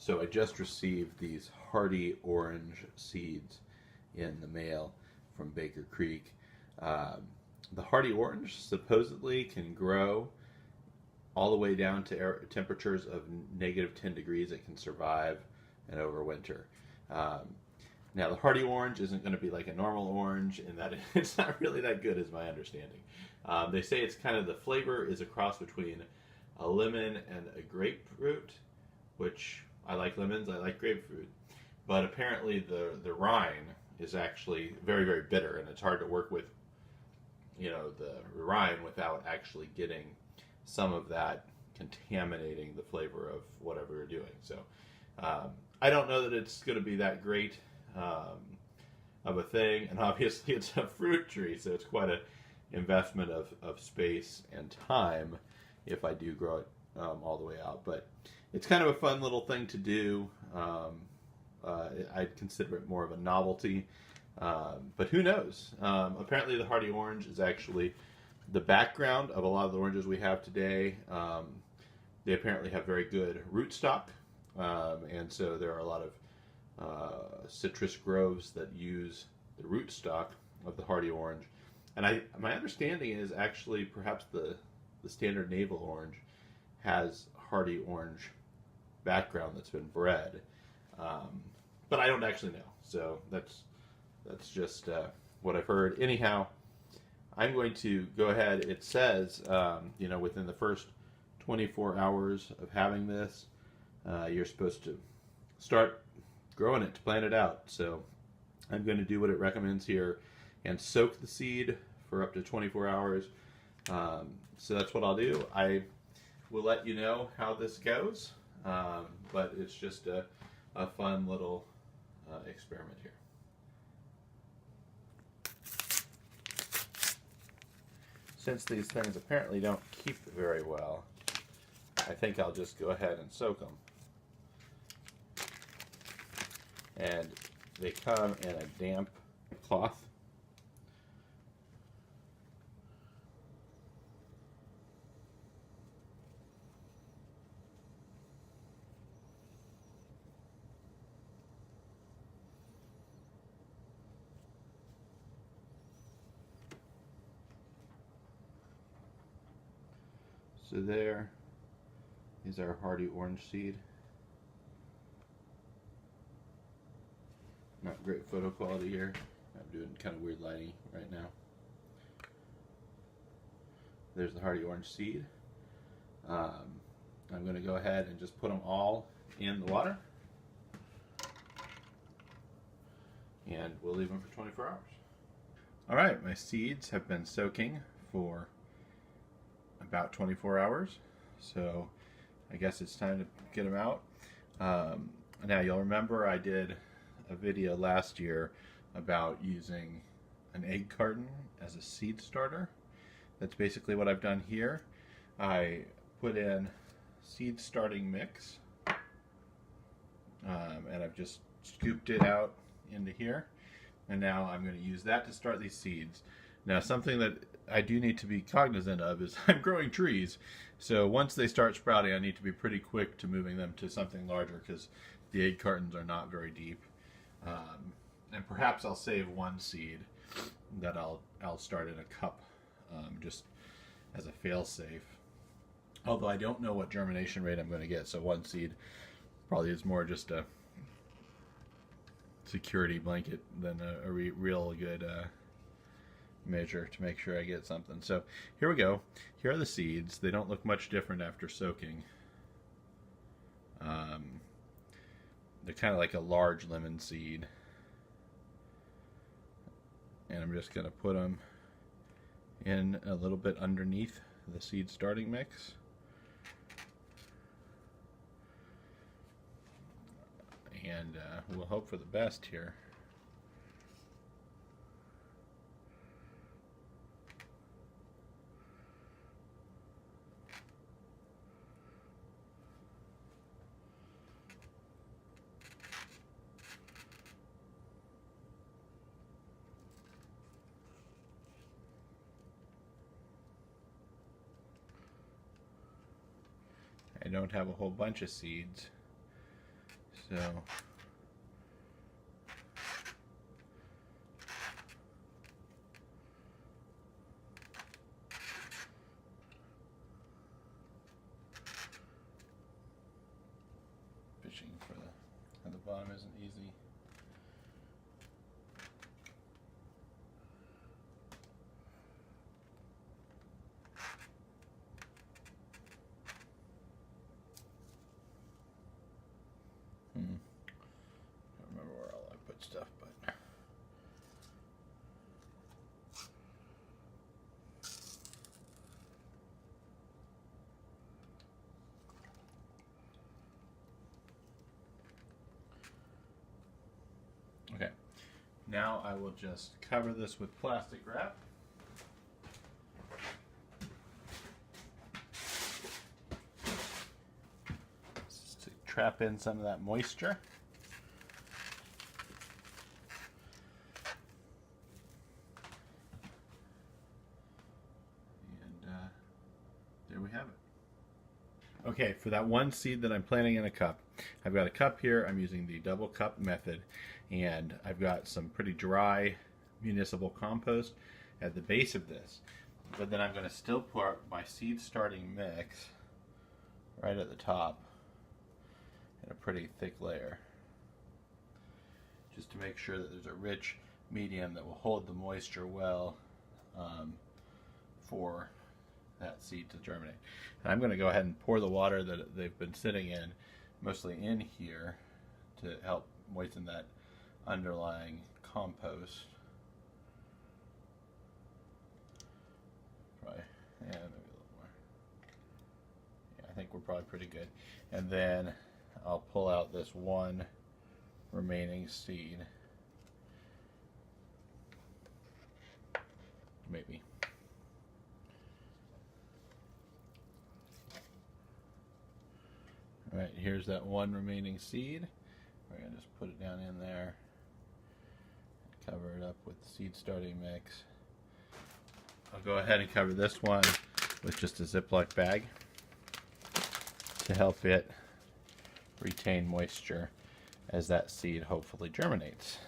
So I just received these hardy orange seeds in the mail from Baker Creek. Um, the hardy orange supposedly can grow all the way down to temperatures of -10 degrees. It can survive and overwinter. Um, Now the hardy orange isn't going to be like a normal orange in that it's not really that good, is my understanding. They say it's kind of the flavor is a cross between a lemon and a grapefruit, which I like lemons, I like grapefruit, but apparently the rind is actually very very bitter, and it's hard to work with, the rind without actually getting some of that contaminating the flavor of whatever you're doing. So I don't know that it's going to be that great of a thing, and obviously it's a fruit tree, so it's quite an investment of space and time if I do grow it all the way out. But it's kind of a fun little thing to do. I'd consider it more of a novelty, but who knows? Apparently the hardy orange is actually the background of a lot of the oranges we have today. They apparently have very good rootstock, and so there are a lot of citrus groves that use the rootstock of the hardy orange. And my understanding is actually perhaps the standard navel orange has hardy orange background that's been bred, but I don't actually know. So that's just what I've heard. Anyhow, I'm going to go ahead. It says, within the first 24 hours of having this, you're supposed to start growing it to plant it out. So I'm going to do what it recommends here and soak the seed for up to 24 hours. So that's what I'll do. I will let you know how this goes, but it's just a fun little experiment here. Since these things apparently don't keep very well, I think I'll just go ahead and soak them. And they come in a damp cloth. So there is our hardy orange seed. Not great photo quality here. I'm doing kind of weird lighting right now. There's the hardy orange seed. I'm going to go ahead and just put them all in the water. And we'll leave them for 24 hours. Alright, my seeds have been soaking for about 24 hours. So I guess it's time to get them out. Now you'll remember I did a video last year about using an egg carton as a seed starter. That's basically what I've done here. I put in seed starting mix, and I've just scooped it out into here, and now I'm going to use that to start these seeds. Now something that I do need to be cognizant of is I'm growing trees, so once they start sprouting I need to be pretty quick to moving them to something larger because the egg cartons are not very deep. And perhaps I'll save one seed that I'll start in a cup, just as a fail-safe. Although I don't know what germination rate I'm going to get, so one seed probably is more just a security blanket than a real good measure to make sure I get something. So here we go. Here are the seeds. They don't look much different after soaking. They're kind of like a large lemon seed. And I'm just going to put them in a little bit underneath the seed starting mix. And we'll hope for the best here. I don't have a whole bunch of seeds, So fishing for the bottom isn't easy. I don't remember where all I put stuff, but okay. Now I will just cover this with plastic wrap. Just to trap in some of that moisture. There we have it. Okay, for that one seed that I'm planting in a cup, I've got a cup here. I'm using the double cup method, and I've got some pretty dry municipal compost at the base of this. But then I'm going to still pour my seed starting mix right at the top in a pretty thick layer, just to make sure that there's a rich medium that will hold the moisture well for that seed to germinate. And I'm going to go ahead and pour the water that they've been sitting in, mostly in here, to help moisten that underlying compost. Probably, yeah, maybe a little more. Yeah, I think we're probably pretty good. And then I'll pull out this one remaining seed. Maybe. All right, here's that one remaining seed. We're going to just put it down in there, cover it up with the seed starting mix. I'll go ahead and cover this one with just a Ziploc bag to help it retain moisture as that seed hopefully germinates.